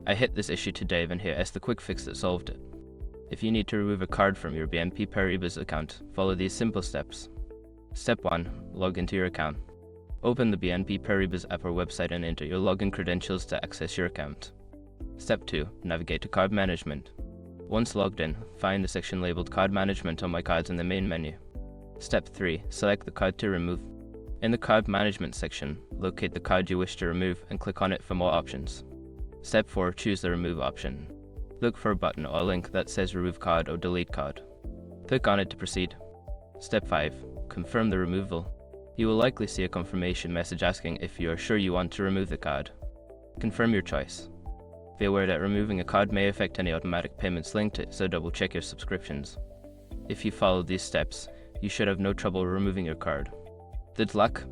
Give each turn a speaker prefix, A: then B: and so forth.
A: I hit this issue today and here is the quick fix that solved it. If you need to remove a card from your BNP Paribas account, follow these simple steps. Step 1. Log into your account. Open the BNP Paribas app or website and enter your login credentials to access your account. Step 2. Navigate to Card Management. Once logged in, find the section labeled Card Management on My Cards in the main menu. Step 3. Select the card to remove. In the Card Management section, locate the card you wish to remove and click on it for more options. Step 4. Choose the Remove option. Look for a button or link that says Remove Card or Delete Card. Click on it to proceed. Step 5. Confirm the removal. You will likely see a confirmation message asking if you are sure you want to remove the card. Confirm your choice. Be aware that removing a card may affect any automatic payments linked to it, so double check your subscriptions. If you follow these steps, you should have no trouble removing your card. Good luck!